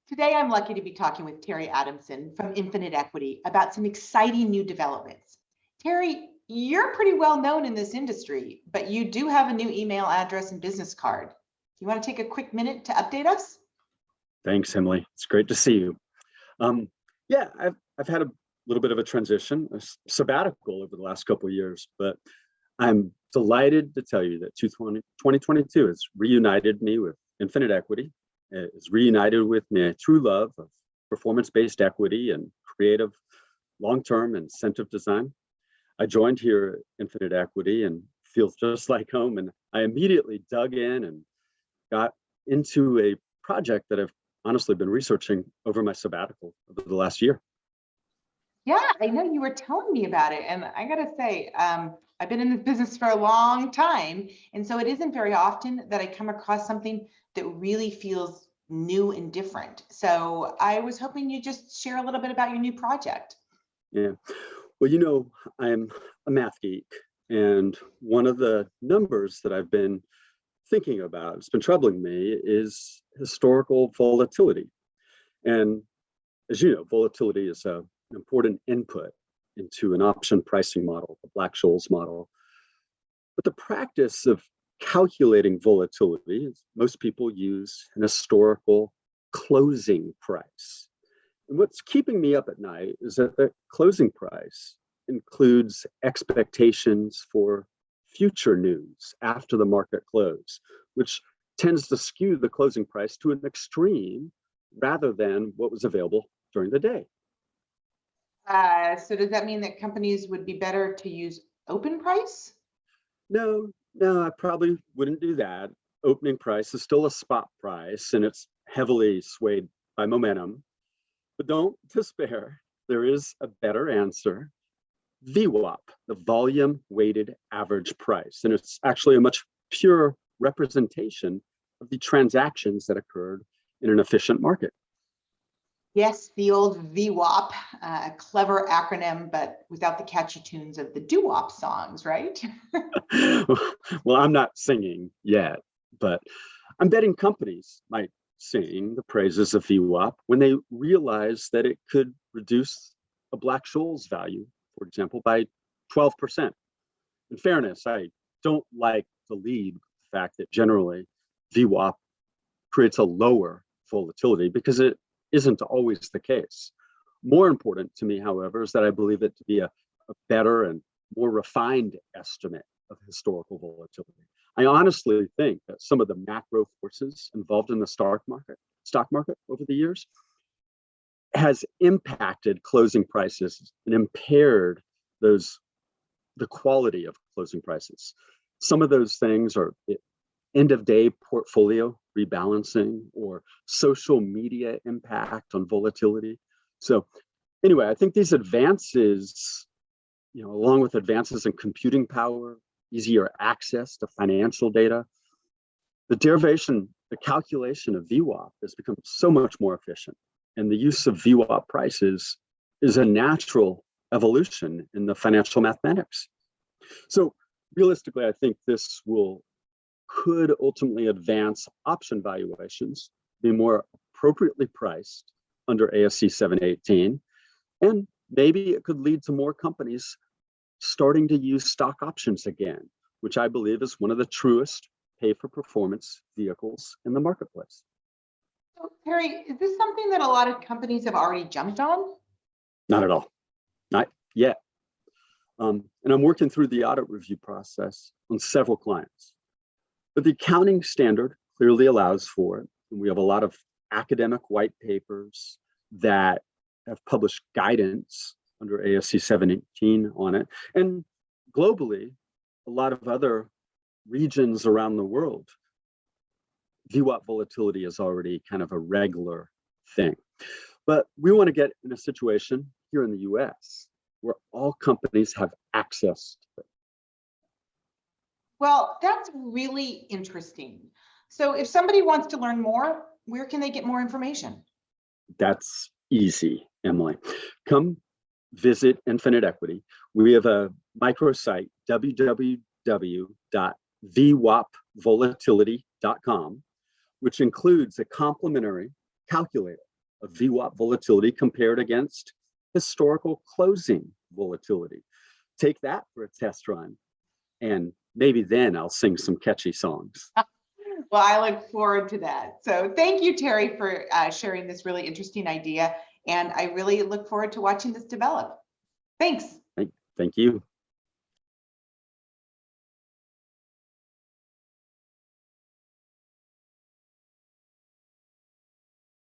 Today, I'm lucky to be talking with Terry Adamson from Infinite Equity about some exciting new developments. Terry, you're pretty well known in this industry, but you do have a new email address and business card. Do you want to take a quick minute to update us? Thanks, Emily. It's great to see you. I've had a little bit of a transition, a sabbatical over the last couple of years, but I'm delighted to tell you that 2022 has reunited me with Infinite Equity. It's reunited with my true love of performance-based equity and creative long-term incentive design. I joined here at Infinite Equity and feels just like home. And I immediately dug in and got into a project that I've honestly been researching over my sabbatical over the last year. Yeah, I know you were telling me about it. And I got to say, I've been in this business for a long time. And so it isn't very often that I come across something that really feels new and different. So I was hoping you just share a little bit about your new project. Yeah. Well, I'm a math geek, and one of the numbers that I've been thinking about, it's been troubling me, is historical volatility. And as you know, volatility is an important input into an option pricing model, the Black-Scholes model. But the practice of calculating volatility is most people use an historical closing price. And what's keeping me up at night is that the closing price includes expectations for future news after the market close, which tends to skew the closing price to an extreme rather than what was available during the day. So does that mean that companies would be better to use open price? No, I probably wouldn't do that. Opening price is still a spot price, and it's heavily swayed by momentum. But don't despair. There is a better answer. VWAP, the volume weighted average price. And it's actually a much pure representation of the transactions that occurred in an efficient market. Yes, the old VWAP, a clever acronym, but without the catchy tunes of the doo-wop songs, right? Well, I'm not singing yet, but I'm betting companies might sing the praises of VWAP when they realize that it could reduce a Black-Scholes value, for example, by 12%. In fairness, I don't like to lead with the fact that generally VWAP creates a lower volatility because it isn't always the case. More important to me, however, is that I believe it to be a better and more refined estimate of historical volatility. I honestly think that some of the macro forces involved in the stock market over the years has impacted closing prices and impaired the quality of closing prices. Some of those things are end of day portfolio rebalancing or social media impact on volatility. So anyway, I think these advances, along with advances in computing power, easier access to financial data, the calculation of VWAP has become so much more efficient. And the use of VWAP prices is a natural evolution in the financial mathematics. So realistically, I think this could ultimately advance option valuations, be more appropriately priced under ASC 718, and maybe it could lead to more companies starting to use stock options again, which I believe is one of the truest pay-for-performance vehicles in the marketplace. So, Terry, is this something that a lot of companies have already jumped on? Not at all, not yet. And I'm working through the audit review process on several clients. But the accounting standard clearly allows for it. And we have a lot of academic white papers that have published guidance under ASC 718 on it. And globally, a lot of other regions around the world, VWAP volatility is already kind of a regular thing. But we want to get in a situation here in the US where all companies have access to it. Well, that's really interesting. So if somebody wants to learn more, where can they get more information? That's easy, Emily. Come visit Infinite Equity. We have a microsite, www.vwapvolatility.com, which includes a complimentary calculator of VWAP volatility compared against historical closing volatility. Take that for a test run, and maybe then I'll sing some catchy songs. Well, I look forward to that. So thank you, Terry, for sharing this really interesting idea. And I really look forward to watching this develop. Thanks. Thank you.